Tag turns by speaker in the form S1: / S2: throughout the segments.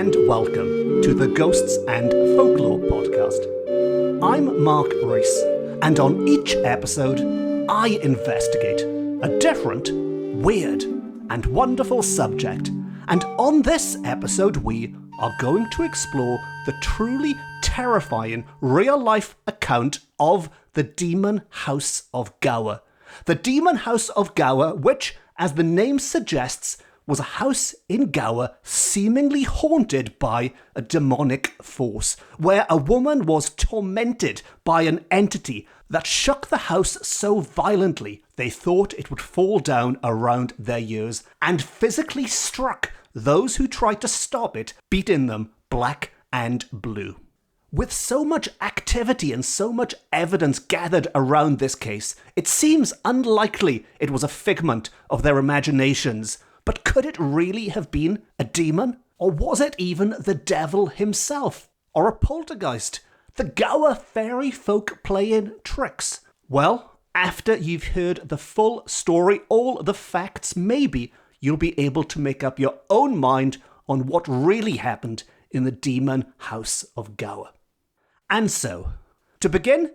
S1: and welcome to the Ghosts and Folklore podcast. I'm Mark Rees, and on each episode, I investigate a different, weird, and wonderful subject. And on this episode, we are going to explore the truly terrifying real-life account of the Demon House of Gower. The Demon House of Gower, which, as the name suggests, was a house in Gower seemingly haunted by a demonic force, where a woman was tormented by an entity that shook the house so violently they thought it would fall down around their ears, and physically struck those who tried to stop it, beating them black and blue. With so much activity and so much evidence gathered around this case, it seems unlikely it was a figment of their imaginations. But could it really have been a demon? Or was it even the devil himself? Or a poltergeist? The Gower fairy folk playing tricks? Well, after you've heard the full story, all the facts, maybe you'll be able to make up your own mind on what really happened in the Demon House of Gower. And so, to begin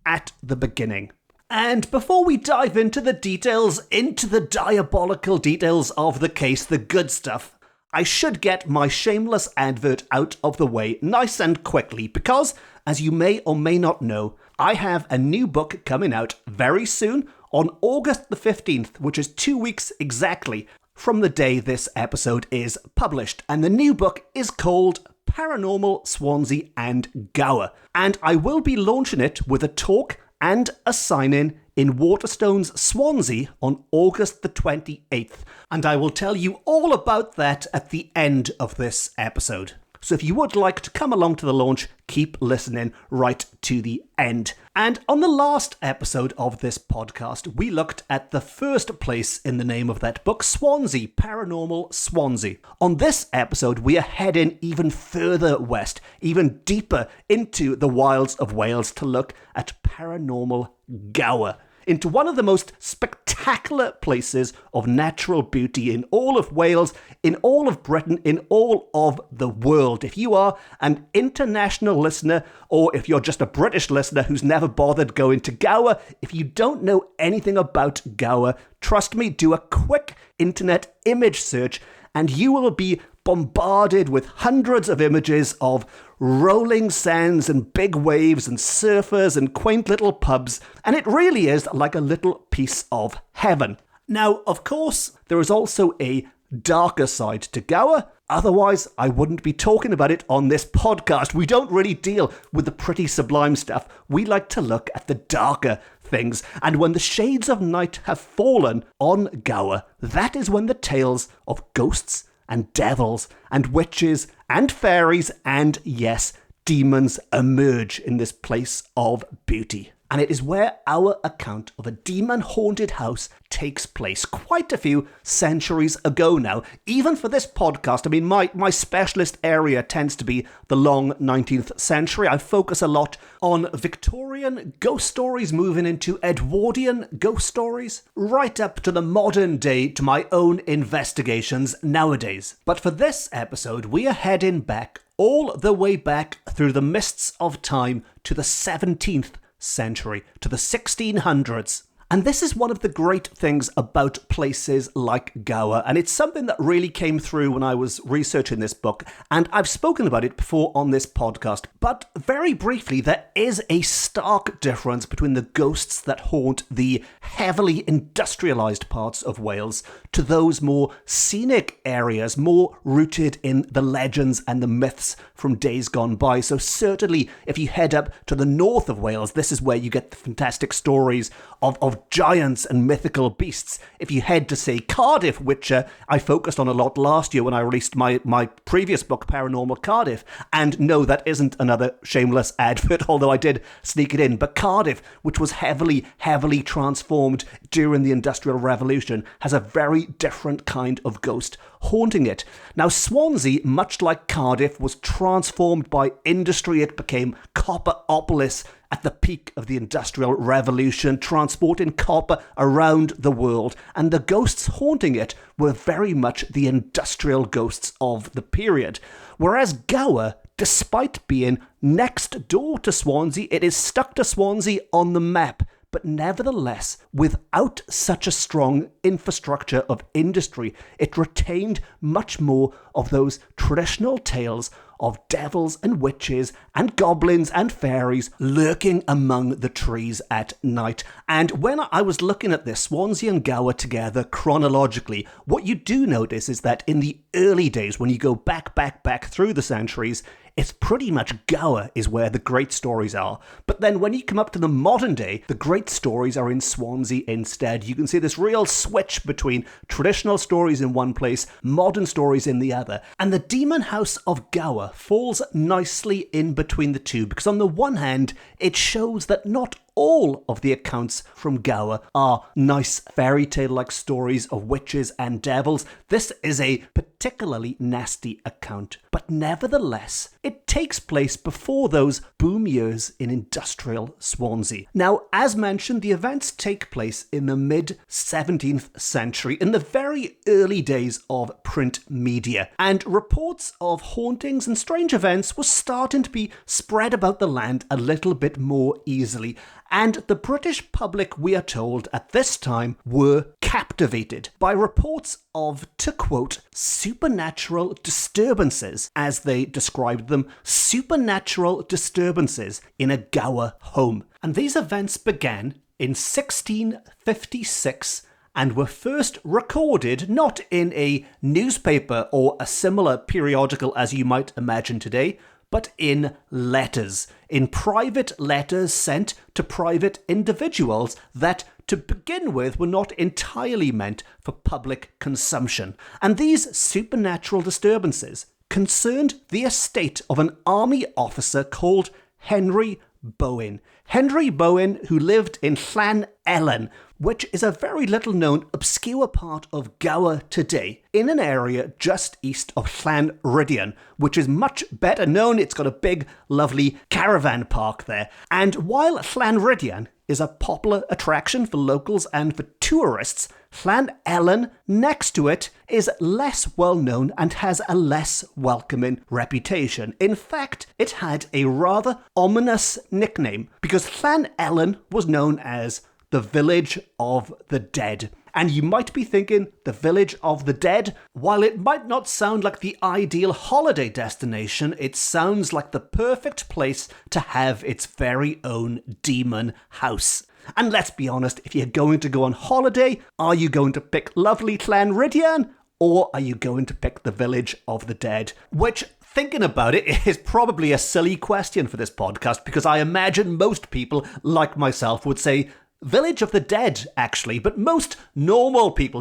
S1: at the beginning. And before we dive into the details, into the diabolical details of the case, the good stuff, I should get my shameless advert out of the way nice and quickly because, as you may or may not know, I have a new book coming out very soon on August the 15th, which is 2 weeks exactly from the day this episode is published. And the new book is called Paranormal Swansea and Gower. And I will be launching it with a talk and a sign-in in Waterstones, Swansea on August the 28th. And I will tell you all about that at the end of this episode. So if you would like to come along to the launch, keep listening right to the end. And on the last episode of this podcast, we looked at the first place in the name of that book, Swansea, Paranormal Swansea. On this episode, we are heading even further west, even deeper into the wilds of Wales to look at Paranormal Gower, into one of the most spectacular places of natural beauty in all of Wales, in all of Britain, in all of the world. If you are an international listener, or if you're just a British listener who's never bothered going to Gower, if you don't know anything about Gower, trust me, do a quick internet image search and you will be bombarded with hundreds of images of rolling sands and big waves and surfers and quaint little pubs, and it really is like a little piece of heaven. Now, of course, there is also a darker side to Gower, otherwise I wouldn't be talking about it on this podcast. We don't really deal with the pretty sublime stuff. We like to look at the darker things, and when the shades of night have fallen on Gower, that is when the tales of ghosts and devils and witches and fairies and, yes, demons emerge in this place of beauty. And it is where our account of a demon-haunted house takes place quite a few centuries ago now. Even for this podcast, I mean, my specialist area tends to be the long 19th century. I focus a lot on Victorian ghost stories, moving into Edwardian ghost stories, right up to the modern day to my own investigations nowadays. But for this episode, we are heading back, all the way back through the mists of time to the 17th century, to the 1600s. And this is one of the great things about places like Gower, and it's something that really came through when I was researching this book, and I've spoken about it before on this podcast. But very briefly, there is a stark difference between the ghosts that haunt the heavily industrialised parts of Wales to those more scenic areas, more rooted in the legends and the myths from days gone by. So certainly, if you head up to the north of Wales, this is where you get the fantastic stories of giants and mythical beasts. If you head to, say, Cardiff, which I focused on a lot last year when I released my previous book, Paranormal Cardiff, and no, that isn't another shameless advert, although I did sneak it in, but Cardiff, which was heavily transformed during the Industrial Revolution, has a very different kind of ghost haunting it. Now, Swansea, much like Cardiff, was transformed by industry. It became Copperopolis at the peak of the Industrial Revolution, transporting copper around the world, and the ghosts haunting it were very much the industrial ghosts of the period. Whereas Gower, despite being next door to Swansea, it is stuck to Swansea on the map, but nevertheless, without such a strong infrastructure of industry, it retained much more of those traditional tales of devils and witches and goblins and fairies lurking among the trees at night. And when I was looking at this, Swansea and Gower together chronologically, what you do notice is that in the early days, when you go back through the centuries, it's pretty much Gower is where the great stories are. But then when you come up to the modern day, the great stories are in Swansea instead. You can see this real switch between traditional stories in one place, modern stories in the other. And the Demon House of Gower falls nicely in between the two, because on the one hand, it shows that not all of the accounts from Gower are nice fairy tale-like stories of witches and devils. This is a particularly nasty account, but nevertheless, it takes place before those boom years in industrial Swansea. Now, as mentioned, the events take place in the mid-17th century, in the very early days of print media, and reports of hauntings and strange events were starting to be spread about the land a little bit more easily. And the British public, we are told, at this time were captivated by reports of, to quote, supernatural disturbances, as they described them, supernatural disturbances in a Gower home. And these events began in 1656 and were first recorded not in a newspaper or a similar periodical as you might imagine today, but in letters, in private letters sent to private individuals that, to begin with, were not entirely meant for public consumption. And these supernatural disturbances concerned the estate of an army officer called Henry Bowen. Henry Bowen, who lived in Llan Ellen, which is a very little known, obscure part of Gower today, in an area just east of Llanryddian, which is much better known. It's got a big, lovely caravan park there. And while Llanryddian is a popular attraction for locals and for tourists, Llan Ellen, next to it, is less well known and has a less welcoming reputation. In fact, it had a rather ominous nickname, because Llan Ellen was known as the Village of the Dead. And you might be thinking, the Village of the Dead? While it might not sound like the ideal holiday destination, it sounds like the perfect place to have its very own demon house. And let's be honest, if you're going to go on holiday, are you going to pick lovely Llanryddian, or are you going to pick the Village of the Dead? Which, thinking about it, is probably a silly question for this podcast, because I imagine most people, like myself, would say Village of the Dead, actually, but most normal people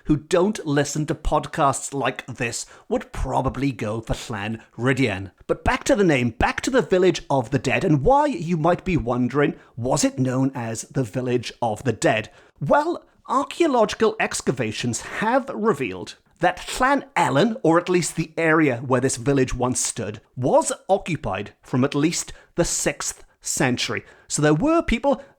S1: who don't listen to podcasts like this would probably go for Llanryddian. But back to the name, back to the Village of the Dead, and why, you might be wondering, was it known as the Village of the Dead? Well, archaeological excavations have revealed that Llan Ellen, or at least the area where this village once stood, was occupied from at least the 6th century. So there were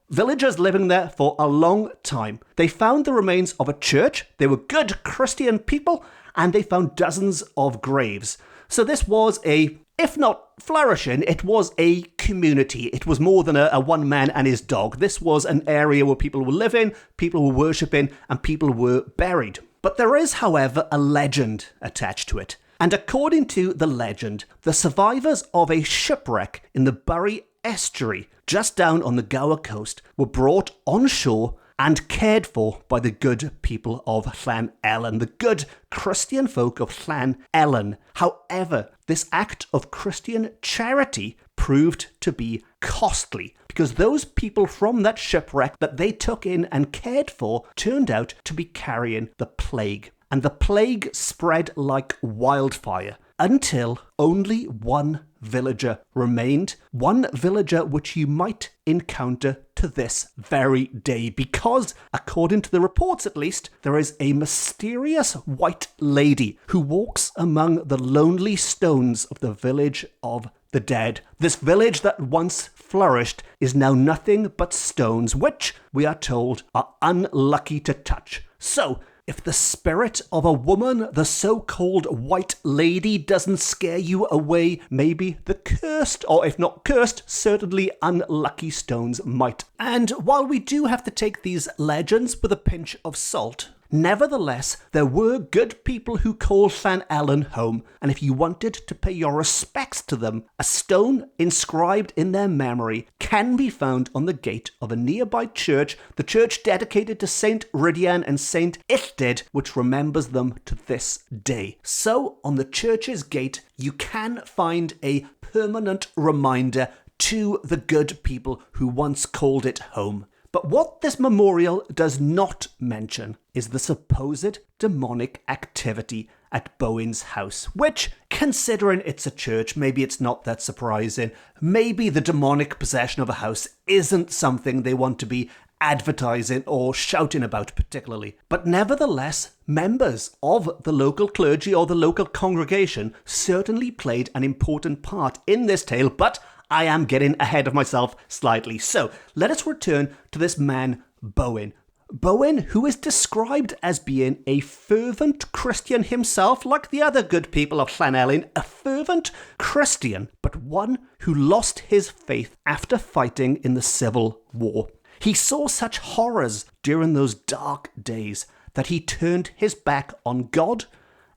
S1: villagers living there for a long time. They found the remains of a church, they were good Christian people, and they found dozens of graves. So this was if not flourishing, it was a community. It was more than a one man and his dog. This was an area where people were living, people were worshipping, and people were buried. But there is, however, a legend attached to it. And according to the legend, the survivors of a shipwreck in the Bury estuary, just down on the Gower coast, were brought on shore and cared for by the good people of Llan Ellen, the good Christian folk of Llan Ellen. However, this act of Christian charity proved to be costly, because those people from that shipwreck that they took in and cared for turned out to be carrying the plague. And the plague spread like wildfire. until only one villager remained, one villager which you might encounter to this very day, because, according to the reports at least, there is a mysterious white lady who walks among the lonely stones of the village of the dead. This village that once flourished is now nothing but stones, which, we are told, are unlucky to touch. So, if the spirit of a woman, the so-called white lady, doesn't scare you away, maybe the cursed, or if not cursed, certainly unlucky stones might. And while we do have to take these legends with a pinch of salt, nevertheless, there were good people who called Llanellan home, and if you wanted to pay your respects to them, a stone inscribed in their memory can be found on the gate of a nearby church, the church dedicated to Saint Rhydian and Saint Illtyd, which remembers them to this day. So, on the church's gate, you can find a permanent reminder to the good people who once called it home. But what this memorial does not mention is the supposed demonic activity at Bowen's house, which, considering it's a church, maybe it's not that surprising. Maybe the demonic possession of a house isn't something they want to be advertising or shouting about particularly. But nevertheless, members of the local clergy or the local congregation certainly played an important part in this tale, but I am getting ahead of myself slightly. So let us return to this man, Bowen. Bowen, who is described as being a fervent Christian himself, like the other good people of Llanellan, a fervent Christian, but one who lost his faith after fighting in the Civil War. He saw such horrors during those dark days that he turned his back on God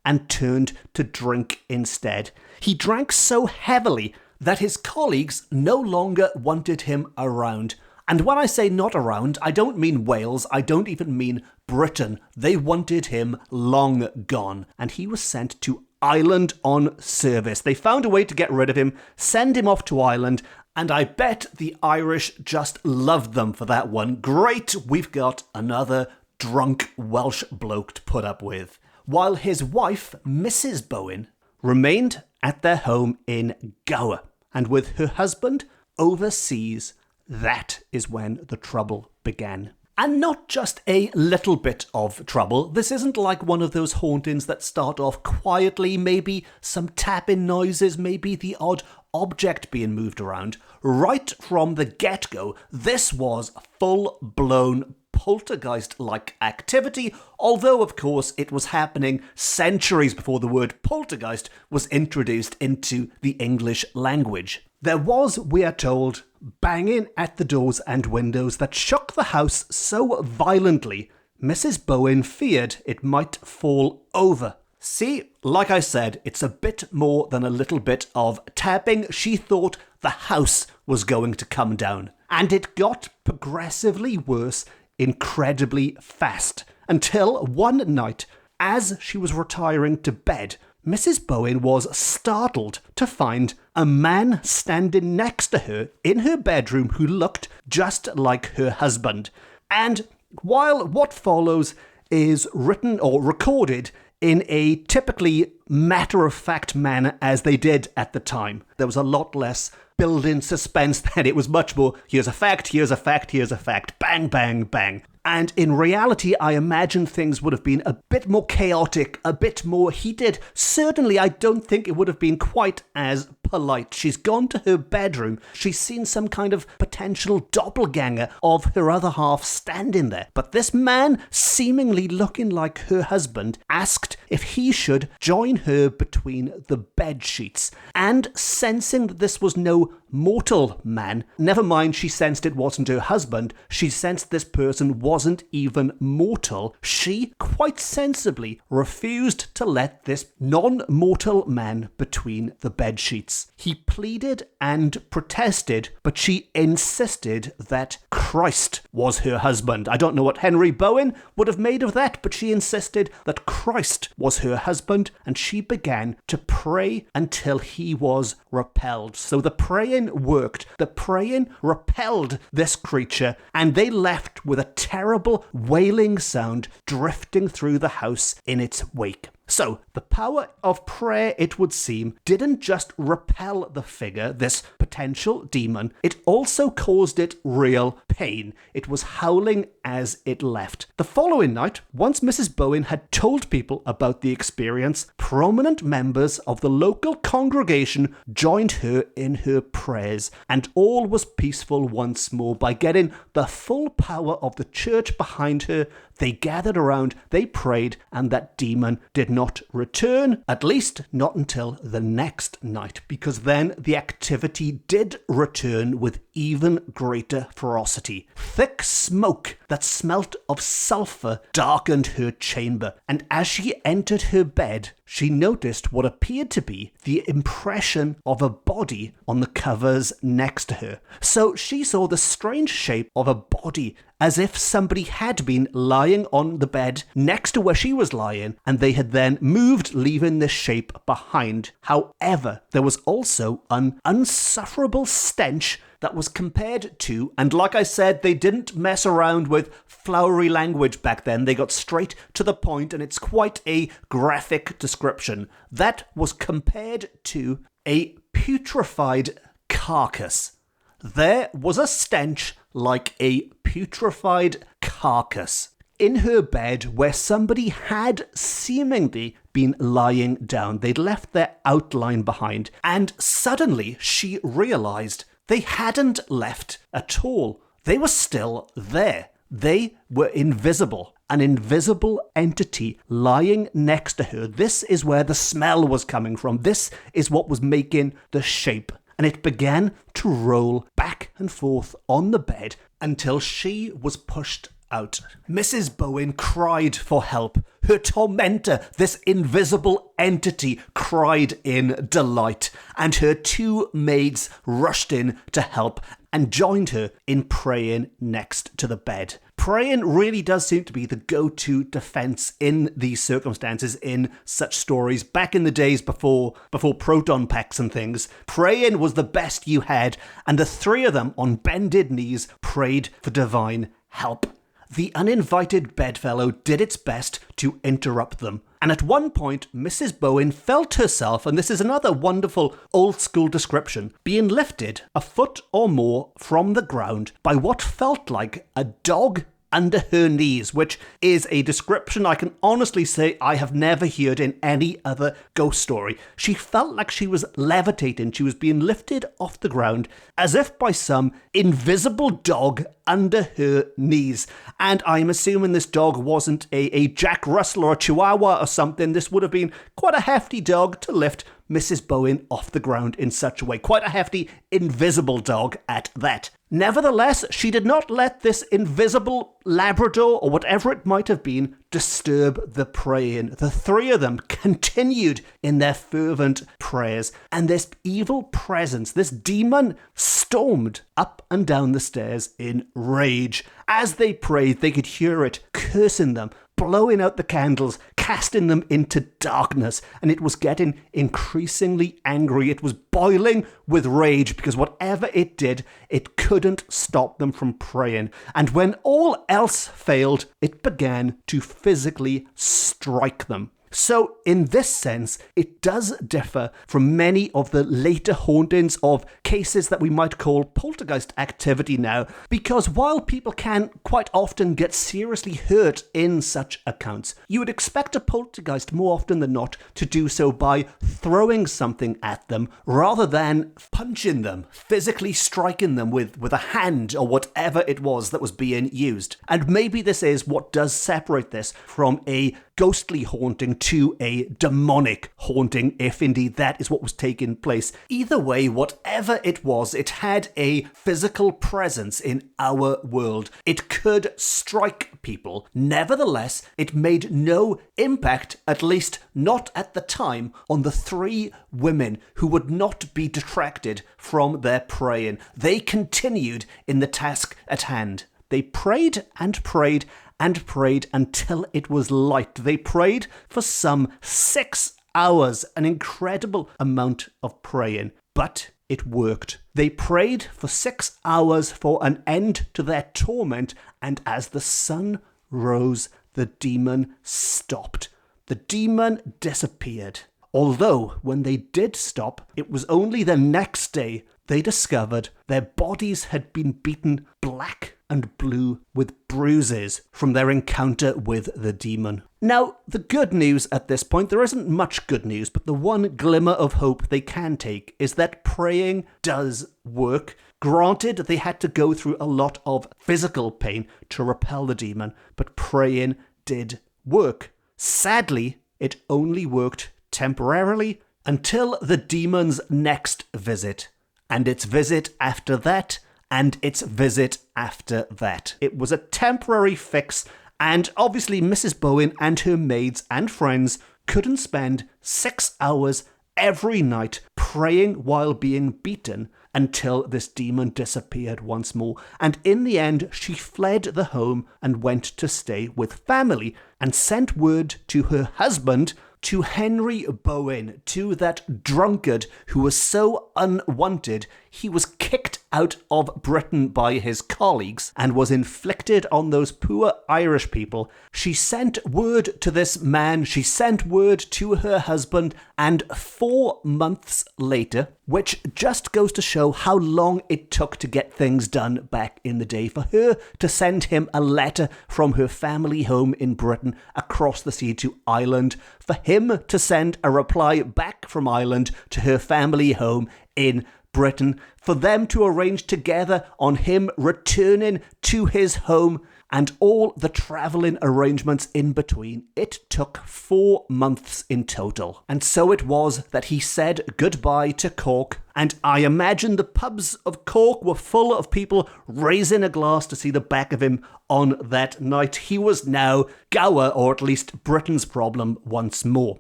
S1: and turned to drink instead. He drank so heavily that his colleagues no longer wanted him around. And when I say not around, I don't mean Wales, I don't even mean Britain. They wanted him long gone. And he was sent to Ireland on service. They found a way to get rid of him, send him off to Ireland, and I bet the Irish just loved them for that one. Great, we've got another drunk Welsh bloke to put up with. While his wife, Mrs. Bowen, remained at their home in Gower, and with her husband overseas. That is when the trouble began. And not just a little bit of trouble. This isn't like one of those hauntings that start off quietly, maybe some tapping noises, maybe the odd object being moved around. Right from the get-go, this was full-blown poltergeist-like activity, although of course it was happening centuries before the word poltergeist was introduced into the English language. There was, we are told, banging at the doors and windows that shook the house so violently, Mrs. Bowen feared it might fall over. See, like I said, it's a bit more than a little bit of tapping. She thought the house was going to come down. And it got progressively worse incredibly fast, until one night, as she was retiring to bed, Mrs. Bowen was startled to find a man standing next to her in her bedroom who looked just like her husband. And while what follows is written or recorded in a typically matter-of-fact manner as they did at the time, there was a lot less built-in suspense then. It was much more, here's a fact, here's a fact, here's a fact, bang, bang, bang. And in reality, I imagine things would have been a bit more chaotic, a bit more heated. Certainly, I don't think it would have been quite as polite. She's gone to her bedroom. She's seen some kind of potential doppelgänger of her other half standing there. But this man, seemingly looking like her husband, asked if he should join her between the bed sheets. And sensing that this was no mortal man, never mind she sensed it wasn't her husband, she sensed this person wasn't even mortal, she quite sensibly refused to let this non-mortal man between the bed sheets. He pleaded and protested, but she insisted that Christ was her husband. I don't know what Henry Bowen would have made of that, but she insisted that Christ was her husband, and she began to pray until he was repelled. So the praying worked. The praying repelled this creature, and they left with a terrible wailing sound drifting through the house in its wake. So, the power of prayer, it would seem, didn't just repel the figure, this potential demon, it also caused it real pain. It was howling as it left. The following night, once Mrs. Bowen had told people about the experience, prominent members of the local congregation joined her in her prayers, and all was peaceful once more. By getting the full power of the church behind her, they gathered around, they prayed, and that demon did not return, at least not until the next night, because then the activity did return with even greater ferocity. Thick smoke that smelt of sulphur darkened her chamber, and as she entered her bed, she noticed what appeared to be the impression of a body on the covers next to her. So she saw the strange shape of a body, as if somebody had been lying on the bed next to where she was lying, and they had then moved, leaving this shape behind. However, there was also an insufferable stench that was compared to, and like I said, they didn't mess around with flowery language back then, they got straight to the point, and it's quite a graphic description. That was compared to a putrefied carcass. There was a stench like a putrefied carcass in her bed where somebody had seemingly been lying down. They'd left their outline behind, and suddenly she realized they hadn't left at all. They were still there. They were invisible. An invisible entity lying next to her. This is where the smell was coming from. This is what was making the shape. And it began to roll back and forth on the bed until she was pushed out. Mrs. Bowen cried for help. Her tormentor, this invisible entity, cried in delight, and her two maids rushed in to help and joined her in praying next to the bed. Praying really does seem to be the go-to defense in these circumstances, in such stories. Back in the days before proton packs and things, praying was the best you had, and the three of them on bended knees prayed for divine help. The uninvited bedfellow did its best to interrupt them. And at one point, Mrs. Bowen felt herself, and this is another wonderful old-school description, being lifted a foot or more from the ground by what felt like a dog under her knees, which is a description I can honestly say I have never heard in any other ghost story. She felt like she was levitating. She was being lifted off the ground as if by some invisible dog under her knees. And I'm assuming this dog wasn't a Jack Russell or a Chihuahua or something. This would have been quite a hefty dog to lift Mrs. Bowen off the ground in such a way. Quite a hefty, invisible dog at that. Nevertheless, she did not let this invisible Labrador, or whatever it might have been, disturb the praying. The three of them continued in their fervent prayers, and this evil presence, this demon, stormed up and down the stairs in rage. As they prayed, they could hear it cursing them, blowing out the candles, casting them into darkness, and it was getting increasingly angry. It was boiling with rage because whatever it did, it couldn't stop them from praying. And when all else failed, it began to physically strike them. So, in this sense, it does differ from many of the later hauntings of cases that we might call poltergeist activity now, because while people can quite often get seriously hurt in such accounts, you would expect a poltergeist more often than not to do so by throwing something at them rather than punching them, physically striking them with a hand or whatever it was that was being used. And maybe this is what does separate this from a ghostly haunting to a demonic haunting, if indeed that is what was taking place. Either way, whatever it was, it had a physical presence in our world. It could strike people. Nevertheless, it made no impact, at least not at the time, on the three women who would not be detracted from their praying. They continued in the task at hand. They prayed and prayed and prayed until it was light. They prayed for some 6 hours, an incredible amount of praying, but it worked. They prayed for 6 hours for an end to their torment, and as the sun rose, the demon stopped. the demon disappeared. Although, when they did stop, it was only the next day they discovered their bodies had been beaten black and blue with bruises from their encounter with the demon. Now, the good news at this point, there isn't much good news, but the one glimmer of hope they can take is that praying does work. Granted, they had to go through a lot of physical pain to repel the demon, but praying did work. Sadly, it only worked temporarily until the demon's next visit, and its visit after that, and its visit after that. It was a temporary fix, and obviously Mrs. Bowen and her maids and friends couldn't spend 6 hours every night praying while being beaten until this demon disappeared once more. And in the end, she fled the home and went to stay with family and sent word to her husband, to Henry Bowen, to that drunkard who was so unwanted, he was kicked out of Britain by his colleagues and was inflicted on those poor Irish people. She sent word to this man, she sent word to her husband, and 4 months later, which just goes to show how long it took to get things done back in the day, for her to send him a letter from her family home in Britain across the sea to Ireland, for him to send a reply back from Ireland to her family home in Britain, for them to arrange together on him returning to his home, and all the travelling arrangements in between. It took 4 months in total. And so it was that he said goodbye to Cork, and I imagine the pubs of Cork were full of people raising a glass to see the back of him on that night. He was now Gower, or at least Britain's problem once more.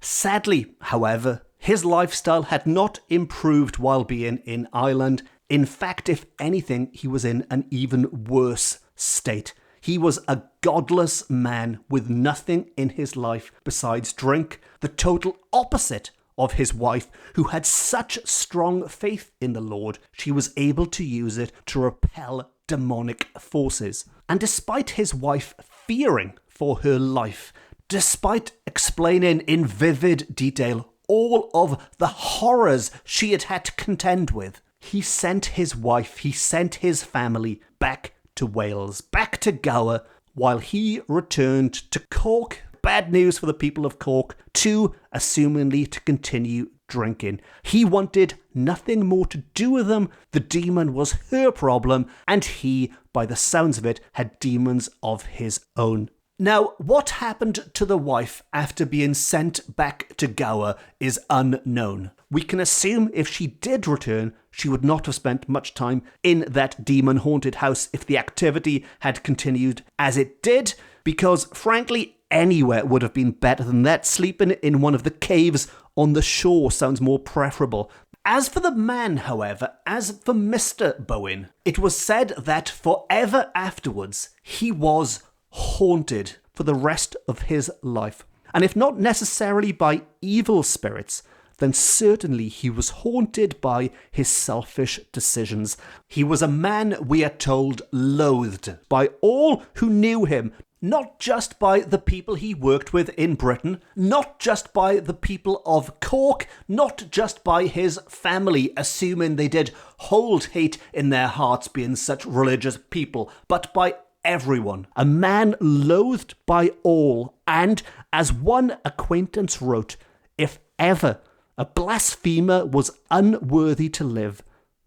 S1: Sadly, however, his lifestyle had not improved while being in Ireland. In fact, if anything, he was in an even worse state. He was a godless man with nothing in his life besides drink, the total opposite of his wife, who had such strong faith in the Lord, she was able to use it to repel demonic forces. And despite his wife fearing for her life, despite explaining in vivid detail all of the horrors she had had to contend with, he sent his wife, he sent his family back to Wales, back to Gower, while he returned to Cork. Bad news for the people of Cork, too, assumingly to continue drinking. He wanted nothing more to do with them. The demon was her problem, and he, by the sounds of it, had demons of his own. Now, what happened to the wife after being sent back to Gower is unknown. We can assume if she did return, she would not have spent much time in that demon-haunted house if the activity had continued as it did, because frankly, anywhere would have been better than that. Sleeping in one of the caves on the shore sounds more preferable. As for the man, however, as for Mr. Bowen, it was said that forever afterwards, he was haunted for the rest of his life. And if not necessarily by evil spirits, then certainly he was haunted by his selfish decisions. He was a man, we are told, loathed by all who knew him, not just by the people he worked with in Britain, not just by the people of Cork, not just by his family, assuming they did hold hate in their hearts being such religious people, but by everyone. A man loathed by all, and as one acquaintance wrote, if ever a blasphemer was unworthy to live,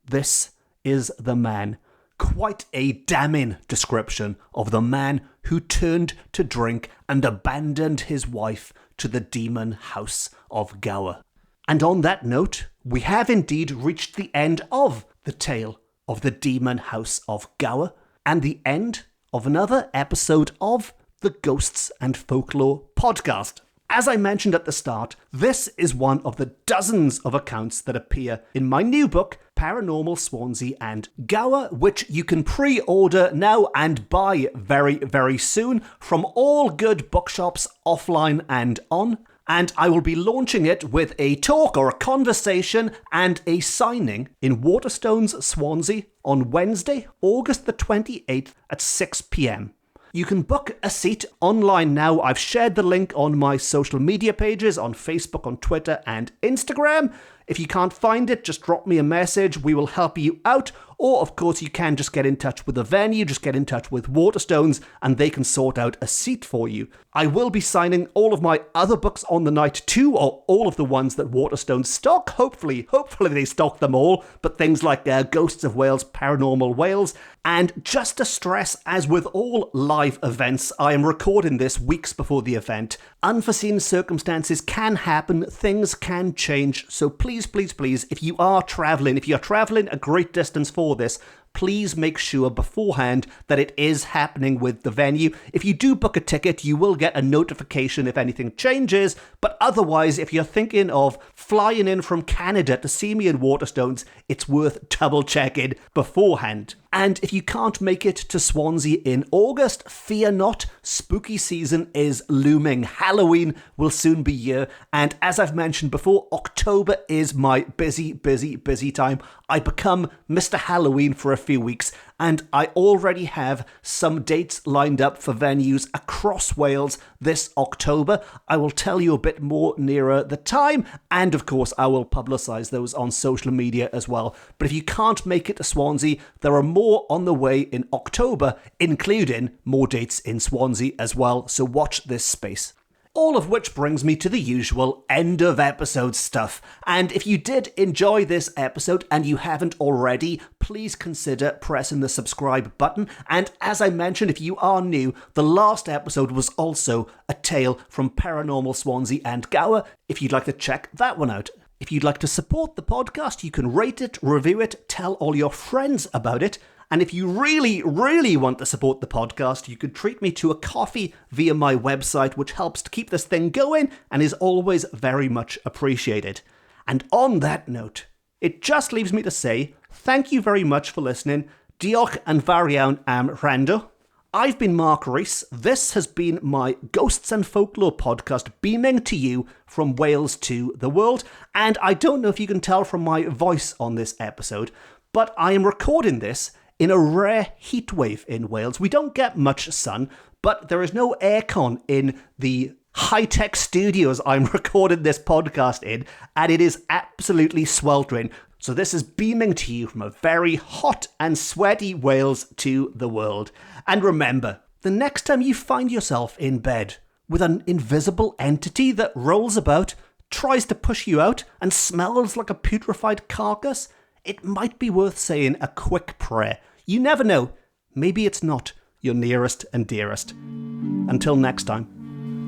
S1: this is the man. Quite a damning description of the man who turned to drink and abandoned his wife to the Demon House of Gower. And on that note, we have indeed reached the end of the tale of the Demon House of Gower, and the end of another episode of the Ghosts and Folklore podcast. As I mentioned at the start, this is one of the dozens of accounts that appear in my new book, Paranormal Swansea and Gower, which you can pre-order now and buy very, very soon from all good bookshops offline and on. And I will be launching it with a talk or a conversation and a signing in Waterstones, Swansea on Wednesday, August the 28th at 6 p.m. You can book a seat online now. I've shared the link on my social media pages on Facebook, on Twitter, and Instagram. If you can't find it, just drop me a message. We will help you out. Or, of course, you can just get in touch with the venue, just get in touch with Waterstones, and they can sort out a seat for you. I will be signing all of my other books on the night too, or all of the ones that Waterstones stock. Hopefully they stock them all, but things like Ghosts of Wales, Paranormal Wales. And just to stress, as with all live events, I am recording this weeks before the event. Unforeseen circumstances can happen, things can change, so please, if you are travelling a great distance for this, please make sure beforehand that it is happening with the venue. If you do book a ticket, you will get a notification if anything changes, but otherwise, if you're thinking of flying in from Canada to see me in Waterstones, it's worth double checking beforehand. And if you can't make it to Swansea in August, fear not, spooky season is looming. Halloween will soon be here, and as I've mentioned before, October is my busy time. I become Mr. Halloween for a few weeks, and I already have some dates lined up for venues across Wales this October. I will tell you a bit more nearer the time, and of course I will publicise those on social media as well. But if you can't make it to Swansea, there are more on the way in October, including more dates in Swansea as well, so watch this space. All of which brings me to the usual end of episode stuff. And if you did enjoy this episode and you haven't already, please consider pressing the subscribe button. And as I mentioned, if you are new, the last episode was also a tale from Paranormal Swansea and Gower, if you'd like to check that one out. If you'd like to support the podcast, you can rate it, review it, tell all your friends about it. And if you really want to support the podcast, you could treat me to a coffee via my website, which helps to keep this thing going and is always very much appreciated. And on that note, it just leaves me to say thank you very much for listening. Diolch yn fawr iawn am wrando. I've been Mark Rees. This has been my Ghosts and Folklore podcast, beaming to you from Wales to the world. And I don't know if you can tell from my voice on this episode, but I am recording this in a rare heatwave in Wales. We don't get much sun, but there is no aircon in the high-tech studios I'm recording this podcast in, and it is absolutely sweltering. So this is beaming to you from a very hot and sweaty Wales to the world. And remember, the next time you find yourself in bed with an invisible entity that rolls about, tries to push you out, and smells like a putrefied carcass, it might be worth saying a quick prayer. You never know. Maybe it's not your nearest and dearest. Until next time.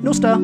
S1: Nosta!